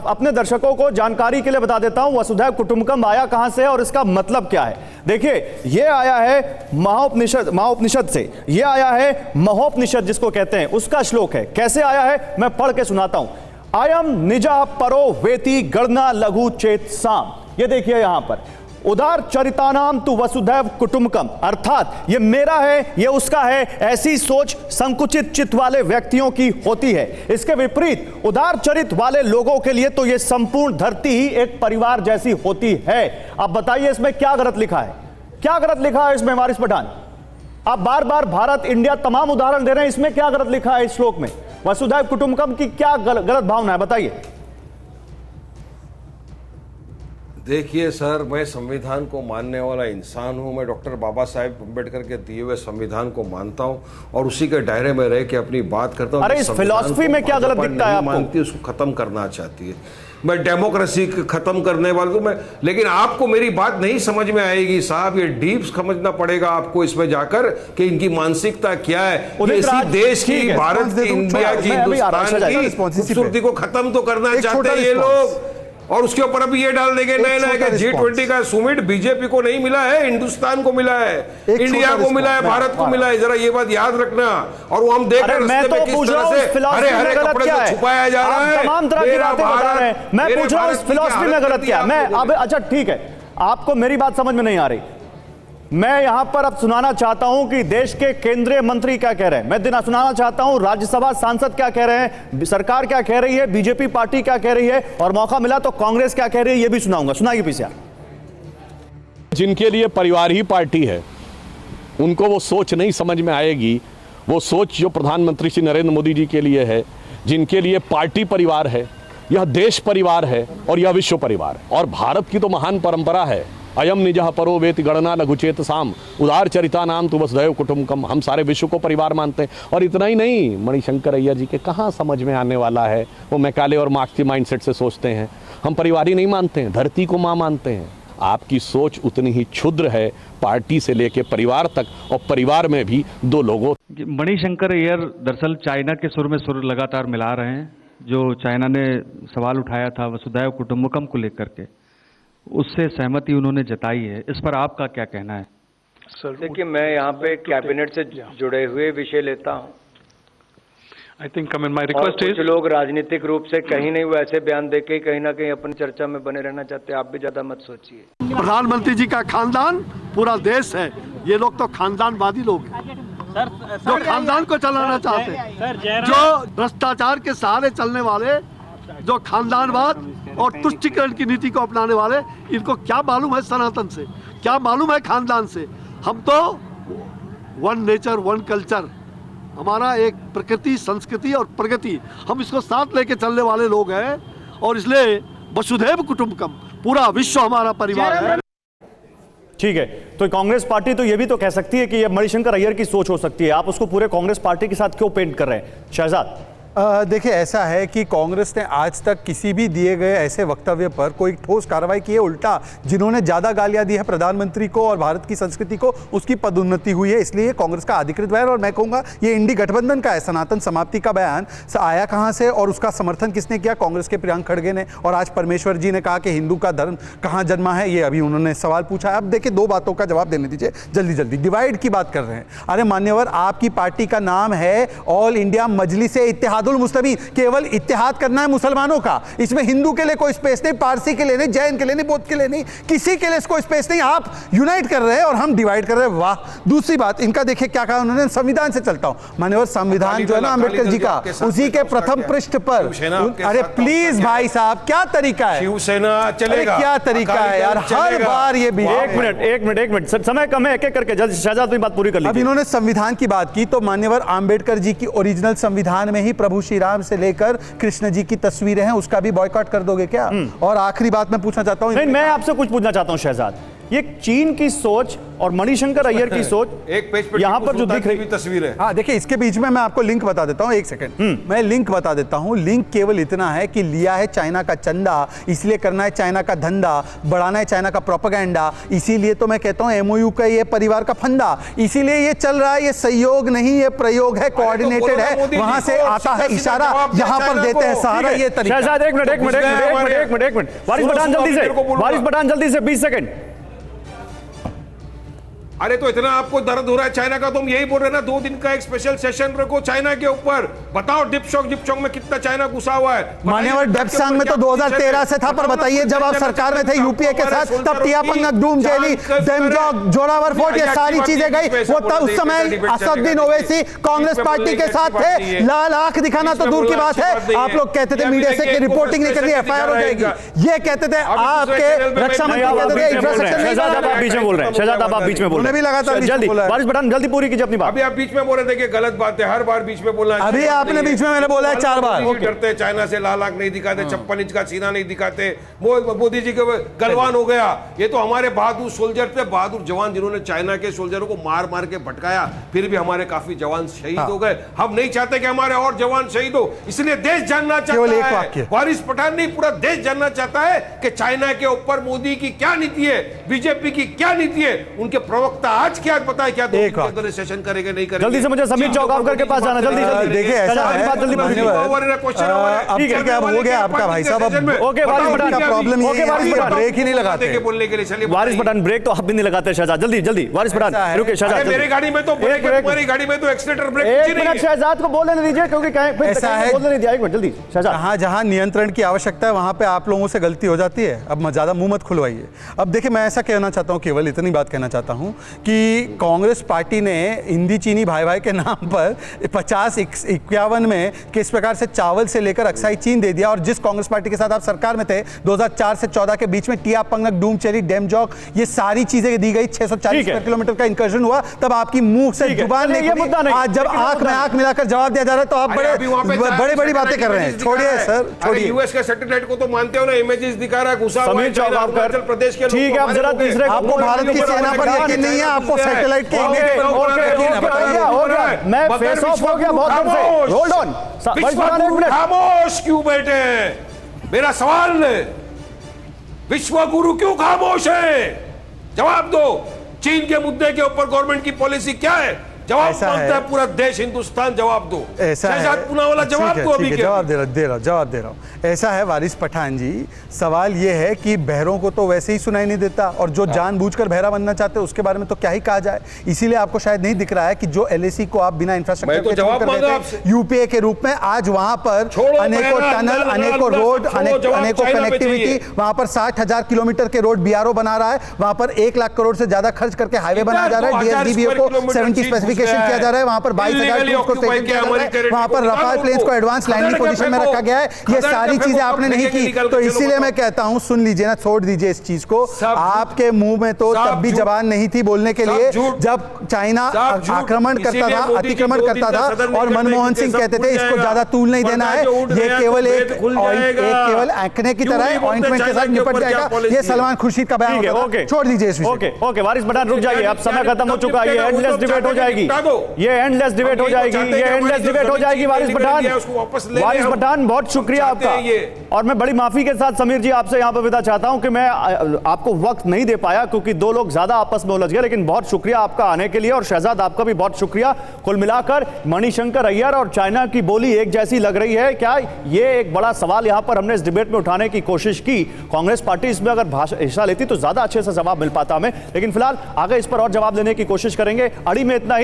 अपने दर्शकों को जानकारी के लिए बता देता हूं वसुधैव कुटुंबकम आया कहां से है और इसका मतलब क्या है। देखिए, ये आया है महोपनिषद से, ये आया है महोपनिषद जिसको कहते हैं, उसका श्लोक है। कैसे आया है मैं पढ़ के सुनाता हूं। अयम निजः परो वेति गणना लघु चेत साम। ये देखिए यहां पर, उदार चरितानाम तु वसुधैव कुटुंबकम, अर्थात ये मेरा है, ये उसका है, ऐसी सोच संकुचित चित्त वाले व्यक्तियों की होती है। इसके विपरीत उदार चरित वाले लोगों के लिए तो ये संपूर्ण धरती ही एक परिवार जैसी होती है। अब बताइए इसमें क्या गलत लिखा है, क्या गलत लिखा है इसमें वारिस पठान? आप बार बार भारत, इंडिया तमाम उदाहरण दे रहे हैं, इसमें क्या गलत लिखा है इस श्लोक में? वसुधैव कुटुंबकम की क्या गलत भावना है, बताइए। देखिए सर, मैं संविधान को मानने वाला इंसान हूं। मैं डॉक्टर बाबा साहेब अम्बेडकर के दिए हुए संविधान को मानता हूं और उसी के दायरे में रह के अपनी बात करता हूं। अरे इस फिलॉसफी में क्या गलत दिखता है आपको? मानती है, उसको खत्म करना चाहती है। मैं डेमोक्रेसी खत्म करने वाला हूं मैं, लेकिन आपको मेरी बात नहीं समझ में आएगी साहब। ये डीप समझना पड़ेगा आपको इसमें जाकर कि इनकी मानसिकता क्या है। इसी देश की, भारत की, इंडिया की, हिंदुस्तान की खूबसूरती को खत्म तो करना चाहते हैं ये लोग। और उसके ऊपर अभी ये डाल देंगे नए नए G20 का सुमिट बीजेपी को नहीं मिला है, हिंदुस्तान को मिला है, इंडिया को मिला है, भारत को मिला है। जरा ये बात याद रखना। और वो हम देख रहे हैं रास्ते में किस तरह से हरे हरे कपड़े से छुपाया जा रहा है। तमाम तरह की बातें बता रहे हैं। मैं पूछ रहा हूं इस फिलॉसफी में गलत क्या? मैं अब अच्छा ठीक है, आपको मेरी बात समझ में नहीं आ रही। मैं यहां पर अब सुनाना चाहता हूं कि देश के केंद्रीय मंत्री क्या कह रहे हैं, मैं सुनाना चाहता हूं राज्यसभा सांसद क्या कह रहे हैं, सरकार क्या कह रही है, बीजेपी पार्टी क्या कह रही है, और मौका मिला तो कांग्रेस क्या कह रही है, यह भी सुनाऊंगा। सुनाइए पीछे। जिनके लिए परिवार ही पार्टी है, उनको वो सोच नहीं समझ में आएगी। वो सोच जो प्रधानमंत्री श्री नरेंद्र मोदी जी के लिए है, जिनके लिए पार्टी परिवार है, यह देश परिवार है और यह विश्व परिवार है। और भारत की तो महान परंपरा है, अयम निजः परो वेति गणना लघुचेत साम, उदार चरिता नाम तु वसुधैव कुटुंबकम। हम सारे विश्व को परिवार मानते हैं। और इतना ही नहीं, मणिशंकर अय्यर जी के कहाँ समझ में आने वाला है, वो मैकाले और मार्क्स की माइंडसेट से सोचते हैं। हम परिवार ही नहीं मानते हैं, धरती को माँ मानते हैं। आपकी सोच उतनी ही क्षुद्र है, पार्टी से लेके परिवार तक, और परिवार में भी दो लोगों। मणिशंकर अय्यर दरअसल चाइना के सुर में सुर लगातार मिला रहे हैं। जो चाइना ने सवाल उठाया था वसुधैव कुटुंबकम को लेकर के, उससे सहमति उन्होंने जताई है। इस पर आपका क्या कहना है? देखिए, मैं यहाँ पे कैबिनेट से जुड़े हुए विषय लेता हूँ। I think my request is, कुछ लोग राजनीतिक रूप से कहीं नहीं वो ऐसे बयान देके कहीं ना कहीं अपनी चर्चा में बने रहना चाहते हैं। आप भी ज्यादा मत सोचिए। प्रधानमंत्री जी का खानदान पूरा देश है, ये लोग तो खानदानवादी लोग हैं जो खानदान को चलाना चाहते हैं, जो भ्रष्टाचार के सहारे चलने वाले, जो खानदानवाद और तुष्टीकरण की नीति को अपनाने वाले, इनको क्या मालूम है सनातन से, क्या मालूम है खानदान से? हम तो वन नेचर वन कल्चर, हमारा एक प्रकृति, संस्कृति और प्रगति, हम इसको साथ लेके चलने वाले लोग हैं। और इसलिए वसुधैव कुटुंबकम, पूरा विश्व हमारा परिवार है। ठीक है, तो कांग्रेस पार्टी तो ये भी तो कह सकती है कि ये मणिशंकर अय्यर की सोच हो सकती है। आप उसको पूरे कांग्रेस पार्टी के साथ क्यों पेंट कर रहे हैं शहजाद? देखिए, ऐसा है कि कांग्रेस ने आज तक किसी भी दिए गए ऐसे वक्तव्य पर कोई ठोस कार्रवाई की है। उल्टा जिन्होंने ज़्यादा गालियां दी है प्रधानमंत्री को और भारत की संस्कृति को, उसकी पदोन्नति हुई है। इसलिए कांग्रेस का अधिकृत बयान, और मैं कहूँगा ये इंडी गठबंधन का है, सनातन समाप्ति का बयान आया कहाँ से और उसका समर्थन किसने किया? कांग्रेस के प्रियंक खड़गे ने। और आज परमेश्वर जी ने कहा कि हिंदू का धर्म कहाँ जन्मा है, ये अभी उन्होंने सवाल पूछा है। अब देखिए, दो बातों का जवाब देने दीजिए जल्दी जल्दी। डिवाइड की बात कर रहे हैं। अरे मान्यवर, आपकी पार्टी का नाम है ऑल इंडिया मजलिस-ए इत्तेहादुल मुस्लिमीन, केवल इत्तेहाद करना है मुसलमानों का। इसमें हिंदू के लिए कोई स्पेस नहीं, पारसी के लिए नहीं, जैन के लिए नहीं, बौद्ध के लिए नहीं, किसी के लिए कोई स्पेस नहीं। आप यूनाइट कर रहे हैं और हम डिवाइड कर रहे हैं। वाह। दूसरी बात, इनका देखिए क्या कहा उन्होंने, संविधान से चलता हूं। मान्यवर, संविधान जो है ना अम्बेडकर जी का, उसी के प्रथम पृष्ठ पर, अरे प्लीज भाई साहब, क्या तरीका है? शिवसेना चलेगा, क्या तरीका है यार, हर बार ये भी। एक मिनट समय कम है, एक एक करके जल्दी शहजाद अपनी बात पूरी कर लीजिए। अब इन्होंने संविधान की बात की, तो मान्यवर अम्बेडकर जी की ओरिजिनल संविधान में ही प्रभु श्री राम से लेकर कृष्ण जी की तस्वीरें हैं, उसका भी बॉयकॉट कर दोगे क्या? और आखिरी बात मैं पूछना चाहता हूं, नहीं, मैं आपसे कुछ पूछना चाहता हूं शहजाद, ये चीन की सोच और मणिशंकर अय्यर की सोच एक पेज पे यहां पर जो दिख रही तस्वीर है। हाँ देखिए, इसके बीच में मैं आपको लिंक बता देता हूँ, एक सेकंड मैं लिंक बता देता हूँ। लिंक केवल इतना है कि लिया है चाइना का चंदा, इसलिए करना है चाइना का धंधा, बढ़ाना है चाइना का प्रोपेगेंडा, इसीलिए तो मैं कहता हूँ एमओयू का ये परिवार का फंदा, इसीलिए ये चल रहा है। ये सहयोग नहीं, ये प्रयोग है, कोऑर्डिनेटेड है, वहां से आता है इशारा, यहां पर देते हैं सहारा। ये तरीका। शहजाद एक मिनट वारिस पठान जल्दी से 20 सेकंड। अरे तो इतना आपको दर्द हो रहा है चाइना का, तुम यही बोल रहे ना 2 दिन का एक स्पेशल सेशन रखो चाइना के ऊपर। बताओ डिप्सोंग में कितना चाइना घुसा हुआ है। मान्यवर डेप्सांग में तो 2013 से था, पर बताइए जब आप सरकार में थे यूपीए के साथ, तब टियापंग, डूम जेली, डेमजोग, जोरावर फोर्ट, ये सारी चीजें गई। वो तब उस समय असदुद्दीन ओवैसी कांग्रेस पार्टी के साथ थे। लाल आंख दिखाना तो दूर की बात है। आप लोग कहते थे मीडिया से कि रिपोर्टिंग नहीं करनी, एफआईआर हो जाएगी। ये कहते थे आपके रक्षा मंत्री, कहते थे इंफ्रास्ट्रक्चर नहीं। शहजाद आप बीच में बोल रहे हैं, शहजाद आप बीच में बोल रहे हैं। भी लगातार जल्दी वारिस पठान जल्दी पूरी कीजिए अपनी बात। अभी आप बीच में बोल रहे थे कि गलत बात है, हर बार बीच में बोलना। अभी आपने बीच में मैंने बोला है 4 बार। डरते चाइना से, लाल आंख नहीं दिखाते, 56 इंच का सीना नहीं दिखाते। मोदी जी के गलवान हो गया। ये तो हमारे बहादुर सोल्जर थे, बहादुर जवान, जिन्होंने चाइना के सोल्जरों को मार मार के भटकाया, फिर भी हमारे काफी जवान शहीद हो गए। हम नहीं चाहते कि हमारे और जवान शहीद हो, इसलिए देश जानना चाहता है, वारिस पठान नहीं पूरा देश जानना चाहता है कि चाइना के ऊपर मोदी की क्या नीति है, बीजेपी की क्या नीति है। उनके प्रवक्ता आज क्या बताए, क्या सेशन करेंगे नहीं करेंगे। जल्दी से मुझे समीर चौगावकर के पास जाना, जल्दी जल्दी। देखिए ऐसा है, अब क्या हो गया आपका भाई साहब, ओके वारिस पठान का प्रॉब्लम ये है ब्रेक ही नहीं लगाते बोलने के लिए। चलिए वारिस पठान, ब्रेक तो आप भी नहीं लगाते शहजाद, जल्दी जल्दी वारिस पठान रुके। शहजाद मेरी गाड़ी में तो ब्रेक है, तुम्हारी गाड़ी में तो एक्सीलरेटर ब्रेक नहीं है। एक मिनट शहजाद को बोलने दीजिए, क्योंकि ऐसा है, बोलने नहीं दिया। एक मिनट जल्दी शहजाद। जहां नियंत्रण की आवश्यकता है वहां पे आप लोगों से गलती हो जाती है। अब ज्यादा मुंह मत खुलवाइए। अब देखिए, मैं ऐसा कहना चाहता हूं, केवल इतनी बात कहना चाहता हूं कि कांग्रेस पार्टी ने हिंदी चीनी भाई भाई के नाम पर 50-51 में किस प्रकार से चावल से लेकर अक्साई चीन दे दिया। और जिस कांग्रेस पार्टी के साथ आप सरकार में थे 2004 से 14 के बीच में टियापंग, डूम चेरी, डेमजोग, ये सारी चीजें दी गई। 640 किलोमीटर का इंकर्जन हुआ, तब आपकी मुंह से जुबान नहीं खुली। आज जब आंख में आंख मिलाकर जवाब दिया जा रहा है तो आप बड़ी बड़ी बातें कर रहे हैं। छोड़िए सर, छोड़िए। यूएस के सैटेलाइट को तो मानते हो ना, इमेजेस दिखा रहा है घुसा हुआ समीर चौगावकर प्रदेश के। ठीक है, अब जरा तीसरे आपको भारत की सेना पर यकीन नहीं है, आपको सैटेलाइट के मैं फेस ऑफ हो गया बहुत देर से। होल्ड ऑन, खामोश क्यों बैठे? मेरा सवाल, विश्व गुरु क्यों खामोश है? जवाब दो। चीन के मुद्दे के ऊपर गवर्नमेंट की पॉलिसी क्या है? जवाब मांगता है पूरा देश, हिंदुस्तान। जवाब दो। ऐसा है, पुनः वाला जवाब दो। अभी जवाब दे रहा हूं। ऐसा है वारिस पठान जी, सवाल यह है कि बहरों को तो वैसे ही सुनाई नहीं देता, और जो जानबूझकर बहरा बनना चाहते हैं उसके बारे में तो क्या ही कहा जाए। इसीलिए आपको शायद नहीं दिख रहा है कि जो एलएसी को आप बिना इंफ्रास्ट्रक्चर के जवाब देते यूपीए के रूप में, आज वहां पर अनेकों टनल, अनेकों रोड, अनेकों कनेक्टिविटी, वहां पर 60,000 किलोमीटर के रोड बीआरओ बना रहा है। वहां पर 1 लाख करोड़ से ज्यादा खर्च करके हाईवे बनाया जा रहा है। डीएसडीबीओ को 70 स्पेसिफिकेशन किया जा रहा है। वहां पर 22,000 को स्टेशन किया जा रहा है। वहां पर रफाल प्लेन्स को एडवांस लैंडिंग पोजीशन में रखा गया है। ये सारी चीजें आपने नहीं की, तो इसीलिए मैं कहता हूं, सुन लीजिए ना, छोड़ दीजिए इस चीज को। आपके मुंह में तो तब भी जबान नहीं थी बोलने के लिए, जब चाइना आक्रमण करता था, अतिक्रमण करता था, और मनमोहन सिंह कहते थे इसको ज्यादा तूल नहीं देना है, ये केवल एक केवल एक्ने की तरह है, ऑइंटमेंट के साथ निपट जाएगा। ये सलमान खुर्शीद का बयान होता था। छोड़ दीजिए इस विषय। ओके वारिस पठान रुक जाइए, अब समय खत्म हो चुका है। ये एंडलेस डिबेट हो जाएगी, ये एंडलेस डिबेट हो जाएगी, ये एंडलेस डिबेट हो जाएगी। वारिस पठान बहुत शुक्रिया आपका, और मैं बड़ी माफी के साथ समीर जी आपसे यहां पर विदा चाहता हूं कि मैं आपको वक्त नहीं दे पाया, क्योंकि 2 लोग ज्यादा आपस में उलझ गए। लेकिन बहुत शुक्रिया आपका आने के लिए, और शहजाद आपका भी बहुत शुक्रिया। कुल मिलाकर मणिशंकर अय्यर और चाइना की बोली एक जैसी लग रही है क्या? ये एक बड़ा सवाल यहां पर हमने इस डिबेट में उठाने की कोशिश की। कांग्रेस पार्टी इसमें अगर हिस्सा लेती तो ज्यादा अच्छे से जवाब मिल पाता हमें, लेकिन फिलहाल आगे इस पर और जवाब देने की कोशिश करेंगे। अड़ी में इतना ही।